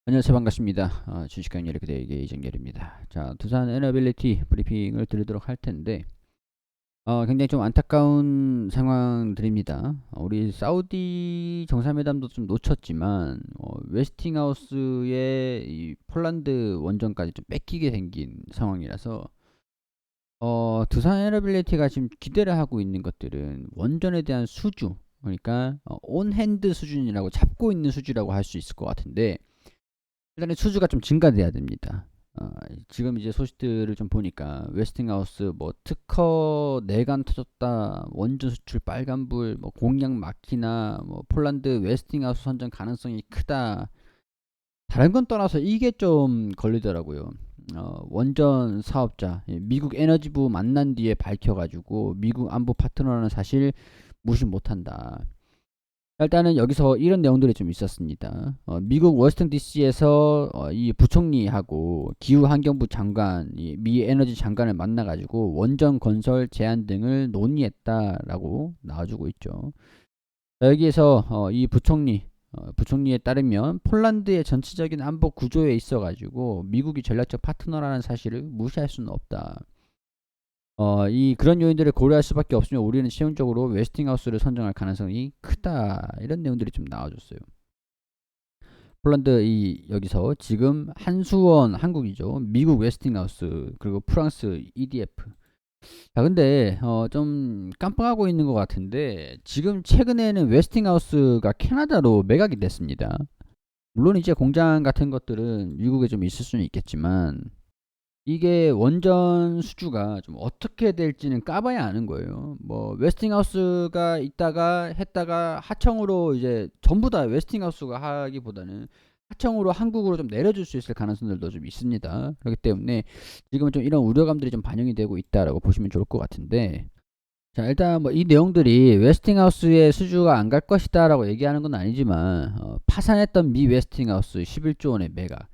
안녕하세요. 반갑습니다. 주식강의 그대에게 이정열입니다. 자, 두산 에너빌리티 브리핑을 드리도록 할 텐데, 굉장히 좀 안타까운 상황들입니다. 우리 사우디 정상회담도 좀 놓쳤지만, 웨스팅하우스의 이 폴란드 원전까지 좀 뺏기게 생긴 상황이라서, 두산 에너빌리티가 지금 기대를 하고 있는 것들은 원전에 대한 수주, 그러니까 온핸드 수준이라고 잡고 있는 수주라고 할 수 있을 것 같은데, 일단은 수주가 좀 증가돼야 됩니다. 지금 이제 소식들을 좀 보니까 웨스팅하우스 뭐 특허 내관 터졌다, 원전 수출 빨간불, 뭐 공약 막히나, 뭐 폴란드 웨스팅하우스 선정 가능성이 크다. 다른 건 떠나서 이게 좀 걸리더라고요. 원전 사업자 미국 에너지부 만난 뒤에 밝혀가지고 미국 안보 파트너라는 사실 무시 못한다. 일단은 여기서 이런 내용들이 좀 있었습니다. 미국 워싱턴 DC에서 이 부총리하고 기후환경부 장관, 미 에너지 장관을 만나가지고 원전 건설 제한 등을 논의했다라고 나와주고 있죠. 여기에서 이 부총리에 따르면 폴란드의 전체적인 안보 구조에 있어가지고 미국이 전략적 파트너라는 사실을 무시할 수는 없다. 그런 요인들을 고려할 수밖에 없으면 우리는 최종적으로 웨스팅하우스를 선정할 가능성이 크다. 이런 내용들이 좀 나와줬어요. 폴란드 여기서 지금 한수원 한국이죠. 미국 웨스팅하우스 그리고 프랑스 EDF. 자, 근데 좀 깜빡하고 있는 것 같은데 지금 최근에는 웨스팅하우스가 캐나다로 매각이 됐습니다. 물론 이제 공장 같은 것들은 미국에 좀 있을 수는 있겠지만 이게 원전 수주가 좀 어떻게 될지는 까봐야 아는 거예요. 뭐 웨스팅하우스가 있다가 했다가 하청으로 이제 전부 다 웨스팅하우스가 하기보다는 하청으로 한국으로 좀 내려줄 수 있을 가능성들도 좀 있습니다. 그렇기 때문에 지금은 좀 이런 우려감들이 좀 반영이 되고 있다라고 보시면 좋을 것 같은데, 자, 일단 뭐 이 내용들이 웨스팅하우스의 수주가 안 갈 것이다라고 얘기하는 건 아니지만 파산했던 미 웨스팅하우스 11조 원의 매각,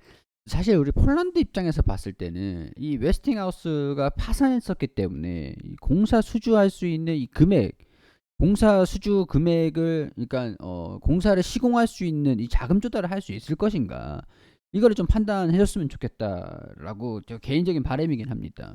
사실 우리 폴란드 입장에서 봤을 때는 이 웨스팅하우스가 파산했었기 때문에 이 공사 수주할 수 있는 이 금액, 공사 수주 금액을, 그러니까 공사를 시공할 수 있는 이 자금 조달을 할 수 있을 것인가, 이거를 좀 판단해줬으면 좋겠다라고 저 개인적인 바람이긴 합니다.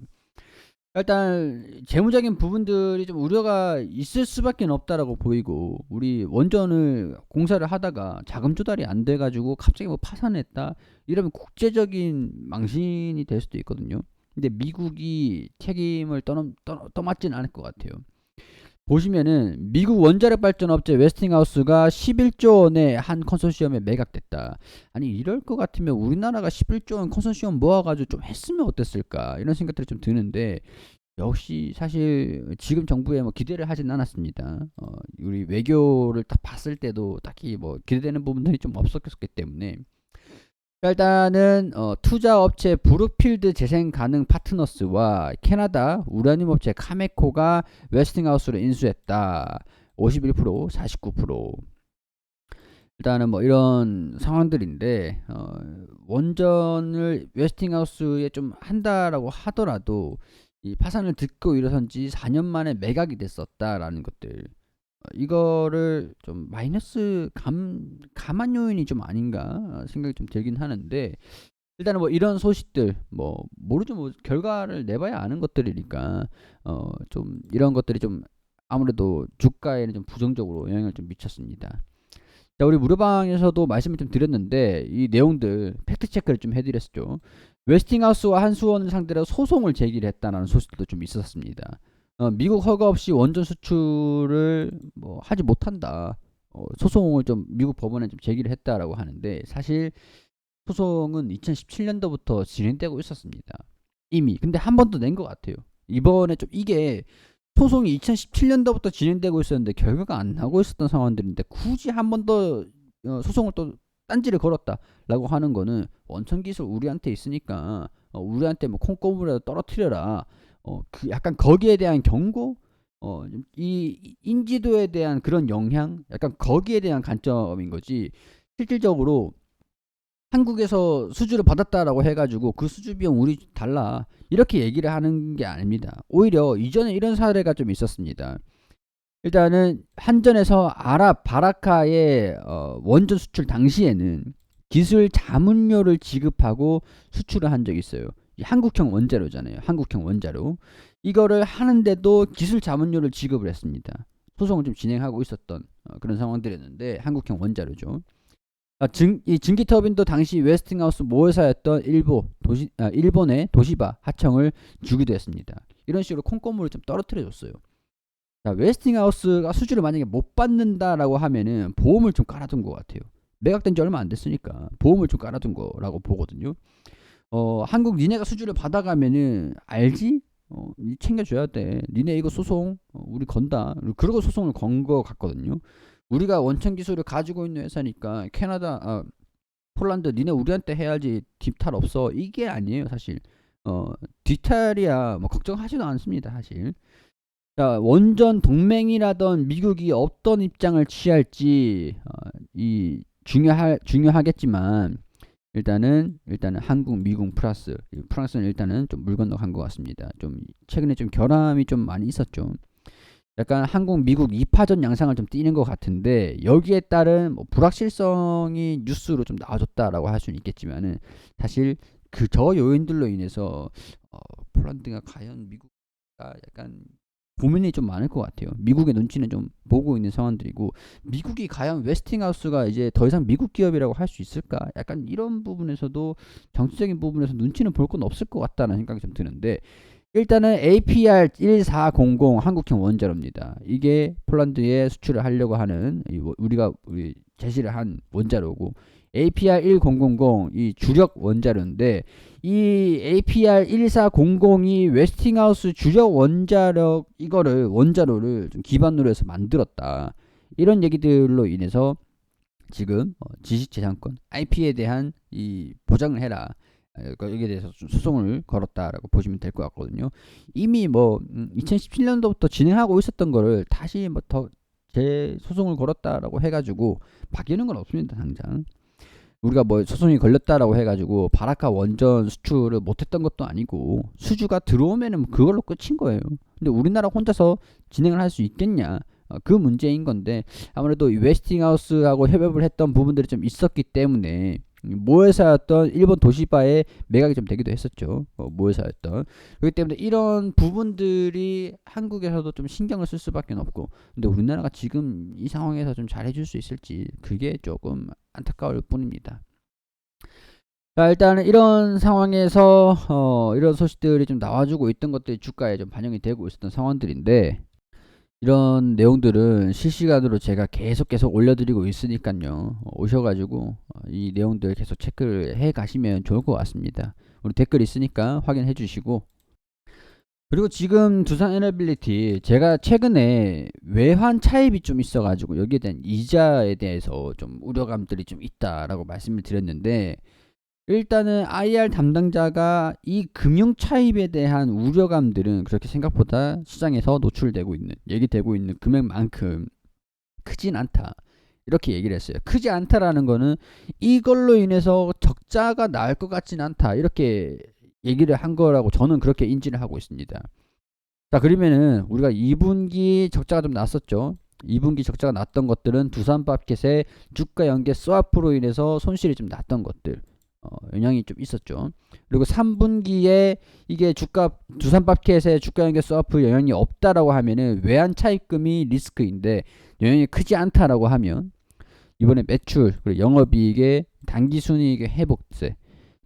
일단 재무적인 부분들이 좀 우려가 있을 수밖에 없다라고 보이고, 우리 원전을 공사를 하다가 자금 조달이 안 돼가지고 갑자기 뭐 파산했다 이러면 국제적인 망신이 될 수도 있거든요. 근데 미국이 책임을 떠맡지는 않을 것 같아요. 보시면은 미국 원자력 발전 업체 웨스팅하우스가 11조 원의 한 컨소시엄에 매각됐다. 아니 이럴 것 같으면 우리나라가 11조 원 컨소시엄 모아가지고 좀 했으면 어땠을까, 이런 생각들이 좀 드는데, 역시 사실 지금 정부에 뭐 기대를 하진 않았습니다. 우리 외교를 딱 봤을 때도 딱히 뭐 기대되는 부분들이 좀 없었기 때문에, 일단은 투자업체 브룩필드 재생가능 파트너스와 캐나다 우라늄 업체 카메코가 웨스팅하우스를 인수했다. 51%, 49%. 일단은 뭐 이런 상황들인데, 원전을 웨스팅하우스에 좀 한다라고 하더라도 이 파산을 듣고 일어선 지 4년 만에 매각이 됐었다라는 것들, 이거를 좀 마이너스 감안 요인이 좀 아닌가 생각이 좀 들긴 하는데, 일단은 뭐 이런 소식들 뭐 모르죠. 뭐 결과를 내봐야 아는 것들이니까 좀 이런 것들이 좀 아무래도 주가에는 좀 부정적으로 영향을 좀 미쳤습니다. 자, 우리 무료방에서도 말씀을 좀 드렸는데 이 내용들 팩트 체크를 좀 해드렸죠. 웨스팅하우스와 한수원을 상대로 소송을 제기를 했다는 소식도 좀 있었습니다. 미국 허가 없이 원전 수출을 뭐 하지 못한다. 소송을 좀 미국 법원에 좀 제기를 했다라고 하는데, 사실 소송은 2017년도부터 진행되고 있었습니다. 이미. 근데 한 번 더 낸 것 같아요. 이번에 좀 이게 소송이 2017년도부터 진행되고 있었는데 결과가 안 나고 있었던 상황들인데 굳이 한 번 더 소송을 또 딴지를 걸었다라고 하는 거는 원천 기술 우리한테 있으니까 우리한테 뭐 콩고물이라도 떨어뜨려라. 그 약간 거기에 대한 경고, 이 인지도에 대한 그런 영향, 약간 거기에 대한 관점인 거지. 실질적으로 한국에서 수주를 받았다라고 해가지고 그 수주 비용 우리 달라 이렇게 얘기를 하는 게 아닙니다. 오히려 이전에 이런 사례가 좀 있었습니다. 일단은 한전에서 아랍 바라카의 원전 수출 당시에는 기술 자문료를 지급하고 수출을 한 적이 있어요. 한국형 원자료잖아요. 한국형 원자료. 이거를 하는데도 기술 자문료를 지급을 했습니다. 소송을 좀 진행하고 있었던 그런 상황들이었는데 한국형 원자료죠. 이 증기 터빈도 당시 웨스팅하우스 모회사였던 일본의 도시바 하청을 주기도 했습니다. 이런 식으로 콩고물을 좀 떨어뜨려 줬어요. 자, 웨스팅하우스가 수주를 만약에 못 받는다라고 하면은 보험을 좀 깔아둔 것 같아요. 매각된 지 얼마 안 됐으니까 보험을 좀 깔아둔 거라고 보거든요. 한국 니네가 수주를 받아가면은 알지? 챙겨줘야 돼. 니네 이거 소송 우리 건다. 그러고 소송을 건 거 같거든요. 우리가 원천 기술을 가지고 있는 회사니까 캐나다, 폴란드 니네 우리한테 해야지 뒷탈 없어. 이게 아니에요 사실. 뒷탈이야 뭐 걱정하지도 않습니다 사실. 자, 원전 동맹이라던 미국이 어떤 입장을 취할지 중요하겠지만 일단은 한국, 미국, 프랑스는 일단은 좀 물 건너간 것 같습니다. 좀 최근에 좀 결함이 좀 많이 있었죠. 약간 한국, 미국 2파전 양상을 좀 띠는 것 같은데 여기에 따른 뭐 불확실성이 뉴스로 좀 나와줬다라고 할 수는 있겠지만은 사실 저 요인들로 인해서 폴란드가 과연 미국과 약간 고민이 좀 많을 것 같아요. 미국의 눈치는 좀 보고 있는 상황들이고 미국이 과연 웨스팅하우스가 이제 더 이상 미국 기업이라고 할 수 있을까? 약간 이런 부분에서도 정치적인 부분에서 눈치는 볼 건 없을 것 같다는 생각이 좀 드는데 일단은 APR 1400 한국형 원자로입니다. 이게 폴란드에 수출을 하려고 하는 우리 제시를 한 원자로고 APR 1000 이 주력 원자로인데 이 APR 1400이 웨스팅하우스 주력 원자로를 좀 기반으로 해서 만들었다. 이런 얘기들로 인해서 지금 지식재산권 IP에 대한 이 보장을 해라. 여기에 대해서 좀 소송을 걸었다라고 보시면 될 것 같거든요. 이미 2017년도부터 진행하고 있었던 거를 다시 더 재소송을 걸었다라고 해가지고 바뀌는 건 없습니다 당장. 우리가 소송이 걸렸다라고 해가지고 바라카 원전 수출을 못했던 것도 아니고 수주가 들어오면은 그걸로 끝인 거예요. 근데 우리나라 혼자서 진행을 할 수 있겠냐? 그 문제인 건데 아무래도 웨스팅하우스하고 협업을 했던 부분들이 좀 있었기 때문에 모회사였던 일본 도시바에 매각이 좀 되기도 했었죠. 모회사였던. 그렇기 때문에 이런 부분들이 한국에서도 좀 신경을 쓸 수밖에 없고 근데 우리나라가 지금 이 상황에서 좀 잘해줄 수 있을지 그게 조금 안타까울 뿐입니다. 자, 일단은 이런 상황에서 이런 소식들이 좀 나와주고 있던 것들이 주가에 좀 반영이 되고 있었던 상황들인데 이런 내용들은 실시간으로 제가 계속 올려드리고 있으니까요. 오셔가지고 이 내용들 계속 체크를 해 가시면 좋을 것 같습니다. 우리 댓글 있으니까 확인해 주시고 그리고 지금 두산 에너빌리티 제가 최근에 외환 차입이 좀 있어가지고 여기에 대한 이자에 대해서 좀 우려감들이 좀 있다라고 말씀을 드렸는데 일단은 IR 담당자가 이 금융 차입에 대한 우려감들은 그렇게 생각보다 시장에서 노출되고 있는 얘기되고 있는 금액만큼 크진 않다 이렇게 얘기를 했어요. 크지 않다라는 거는 이걸로 인해서 적자가 날 것 같진 않다 이렇게 얘기를 한 거라고 저는 그렇게 인지를 하고 있습니다. 자, 그러면은 우리가 2분기 적자가 좀 났었죠. 2분기 적자가 났던 것들은 두산밥켓의 주가 연계 스와프로 인해서 손실이 좀 났던 것들 영향이 좀 있었죠. 그리고 3분기에 이게 두산밥켓의 주가 연계 스와프 영향이 없다라고 하면은 외환 차입금이 리스크인데 영향이 크지 않다라고 하면 이번에 매출 그리고 영업이익의 단기순이익의 회복세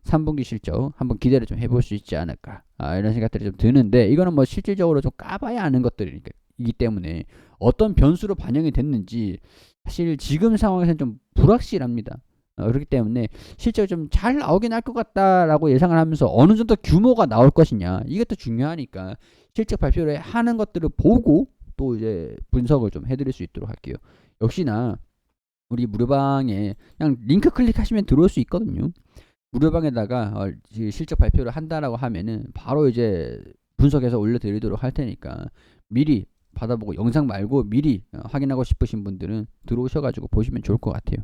3분기 실적 한번 기대를 좀 해볼 수 있지 않을까 이런 생각들이 좀 드는데 이거는 실질적으로 좀 까봐야 아는 것들이기 때문에 어떤 변수로 반영이 됐는지 사실 지금 상황에서는 좀 불확실합니다. 그렇기 때문에 실적이 좀 잘 나오긴 할 것 같다라고 예상을 하면서 어느 정도 규모가 나올 것이냐 이것도 중요하니까 실적 발표를 하는 것들을 보고 또 이제 분석을 좀 해드릴 수 있도록 할게요. 역시나 우리 무료방에 그냥 링크 클릭하시면 들어올 수 있거든요. 무료방에다가 실적 발표를 한다라고 하면은 바로 이제 분석해서 올려드리도록 할 테니까 미리 받아보고 영상 말고 미리 확인하고 싶으신 분들은 들어오셔가지고 보시면 좋을 것 같아요.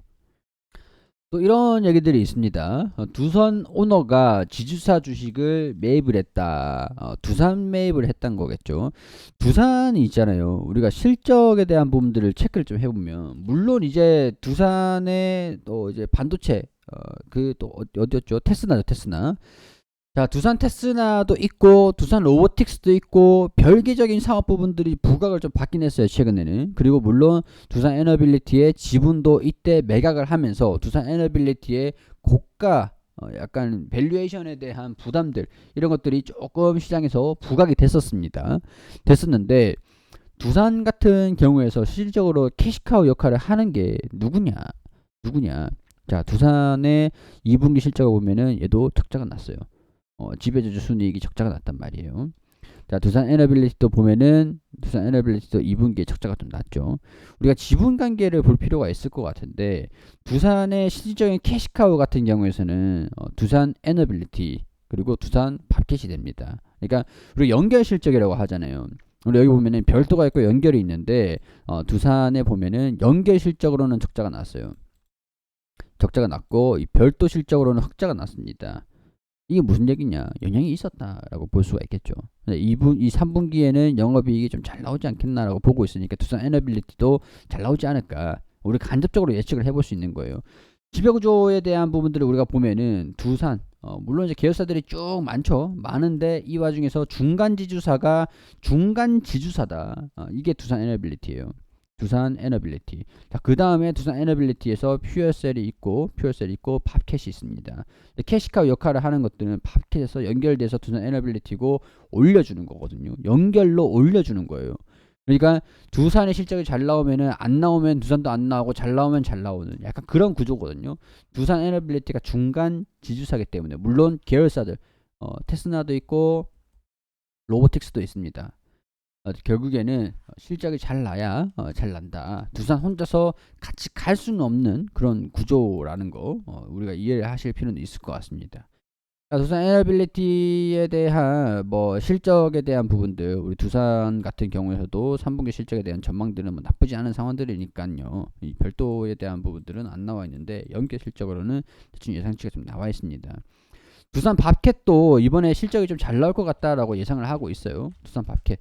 또 이런 얘기들이 있습니다. 두산 오너가 지주사 주식을 매입을 했다. 두산 매입을 했다는 거겠죠. 두산이 있잖아요. 우리가 실적에 대한 부분들을 체크를 좀 해보면 물론 이제 두산의 또 이제 반도체 그 또 어디였죠? 테스나죠, 테스나. 자, 두산 테스나도 있고 두산 로보틱스도 있고 별개적인 사업 부분들이 부각을 좀 받긴 했어요, 최근에는. 그리고 물론 두산 에너빌리티의 지분도 이때 매각을 하면서 두산 에너빌리티의 고가 약간 밸류에이션에 대한 부담들, 이런 것들이 조금 시장에서 부각이 됐었는데, 두산 같은 경우에서 실질적으로 캐시카우 역할을 하는 게 누구냐? 자, 두산의 2분기 실적을 보면은 얘도 적자가 났어요. 지배주주 순이익이 적자가 났단 말이에요. 자, 두산 에너빌리티도 보면은 두산 에너빌리티도 2분기에 적자가 좀 났죠. 우리가 지분 관계를 볼 필요가 있을 것 같은데, 두산의 실질적인 캐시카우 같은 경우에서는 두산 에너빌리티 그리고 두산 밥켓이 됩니다. 그러니까 우리가 연결 실적이라고 하잖아요. 우리 여기 보면은 별도가 있고 연결이 있는데, 두산에 보면은 연결 실적으로는 적자가 났어요. 적자가 났고 이 별도 실적으로는 흑자가 났습니다. 이게 무슨 얘기냐? 영향이 있었다라고 볼 수가 있겠죠. 이 3분기에는 영업이익이 좀 잘 나오지 않겠나라고 보고 있으니까 두산 에너빌리티도 잘 나오지 않을까, 우리 간접적으로 예측을 해볼 수 있는 거예요. 지배구조에 대한 부분들을 우리가 보면은 두산, 물론 이제 계열사들이 쭉 많은데 이 와중에서 중간 지주사다. 이게 두산 에너빌리티예요. 두산 에너빌리티. 자, 그 다음에 두산 에너빌리티에서 퓨얼셀이 있고 팝캣이 있습니다. 캐시카우 역할을 하는 것들은 팝캣에서 연결돼서 두산 에너빌리티고 올려주는 거거든요. 연결로 올려주는 거예요. 그러니까 두산의 실적이 잘 나오면은, 안 나오면 두산도 안 나오고, 잘 나오면 잘 나오는 약간 그런 구조거든요. 두산 에너빌리티가 중간 지주사기 때문에, 물론 계열사들 테스나도 있고 로보틱스도 있습니다. 결국에는 실적이 잘 나야 잘 난다. 두산 혼자서 같이 갈 수는 없는 그런 구조라는 거 우리가 이해를 하실 필요는 있을 것 같습니다. 두산 에너빌리티에 대한 실적에 대한 부분들, 우리 두산 같은 경우에서도 3분기 실적에 대한 전망들은 나쁘지 않은 상황들이니까요. 이 별도에 대한 부분들은 안 나와 있는데 연계 실적으로는 대충 예상치가 좀 나와 있습니다. 두산 밥캣도 이번에 실적이 좀 잘 나올 것 같다라고 예상을 하고 있어요. 두산 밥캣,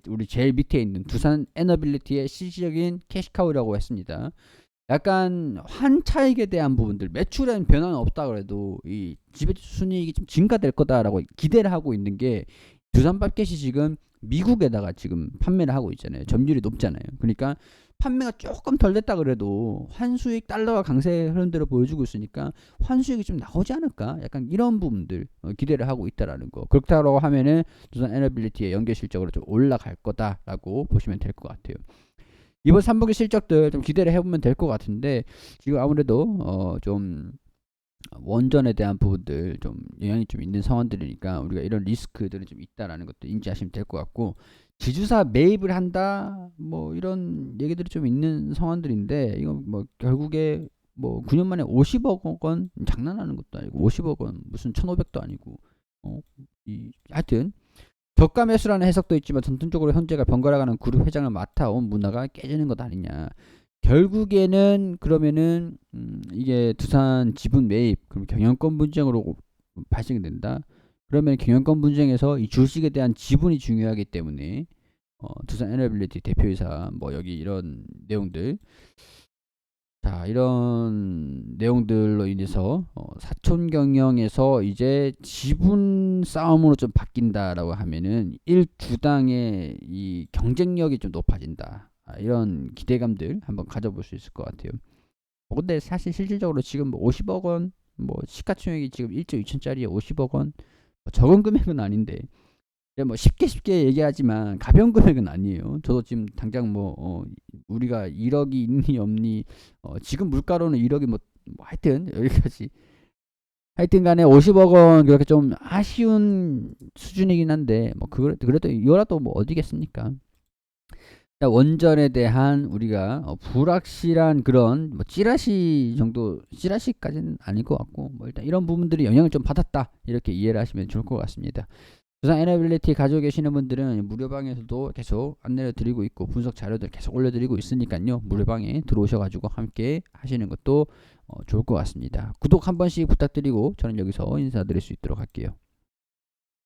우리 제일 밑에 있는 두산 에너빌리티의 실질적인 캐시카우라고 했습니다. 약간 환차익에 대한 부분들, 매출엔 변화는 없다 그래도 이 지배주주 순이익이 좀 증가될 거다라고 기대를 하고 있는 게, 두산 밥켓이 지금 미국에다가 지금 판매를 하고 있잖아요. 점유율이 높잖아요. 그러니까 판매가 조금 덜 됐다 그래도 환수익 달러가 강세 흐름대로 보여주고 있으니까 환수익이 좀 나오지 않을까? 약간 이런 부분들 기대를 하고 있다라는 거. 그렇다고 하면은 두산 에너빌리티의 연계 실적으로 좀 올라갈 거다라고 보시면 될 것 같아요. 이번 3분기 실적들 좀 기대를 해보면 될 것 같은데, 지금 아무래도 좀 원전에 대한 부분들 좀 영향이 좀 있는 상황들이니까 우리가 이런 리스크들은 좀 있다라는 것도 인지하시면 될 것 같고, 지주사 매입을 한다 이런 얘기들이 좀 있는 상황들인데, 이거 결국에 9년 만에 50억 원 장난하는 것도 아니고 50억 원 무슨 1,500도 아니고 하여튼 저가 매수라는 해석도 있지만 전통적으로 현재가 번갈아가는 그룹 회장을 맡아온 문화가 깨지는 것 아니냐. 결국에는 그러면은 이게 두산 지분 매입, 그럼 경영권 분쟁으로 발생이 된다. 그러면 경영권 분쟁에서 이 주식에 대한 지분이 중요하기 때문에 두산 에너빌리티 대표이사 여기 이런 내용들, 자, 이런 내용들로 인해서 사촌 경영에서 이제 지분 싸움으로 좀 바뀐다라고 하면은 1주당의 이 경쟁력이 좀 높아진다. 이런 기대감들 한번 가져볼 수 있을 것 같아요. 근데 사실 실질적으로 지금 50억 원, 시가총액이 지금 1조 2천짜리에 50억 원, 적은 금액은 아닌데, 쉽게 얘기하지만 가벼운 금액은 아니에요. 저도 지금 당장 우리가 1억이 있니 없니, 지금 물가로는 1억이 하여튼 여기까지. 하여튼 간에 50억 원 그렇게 좀 아쉬운 수준이긴 한데, 그래도 이거라도 어디겠습니까? 원전에 대한 우리가 불확실한 그런 찌라시까지는 아닐 것 같고, 일단 이런 부분들이 영향을 좀 받았다, 이렇게 이해를 하시면 좋을 것 같습니다. 두산 에너빌리티 가지고 계시는 분들은 무료방에서도 계속 안내를 드리고 있고 분석 자료들 계속 올려드리고 있으니까요, 무료방에 들어오셔가지고 함께 하시는 것도 좋을 것 같습니다. 구독 한 번씩 부탁드리고 저는 여기서 인사드릴 수 있도록 할게요.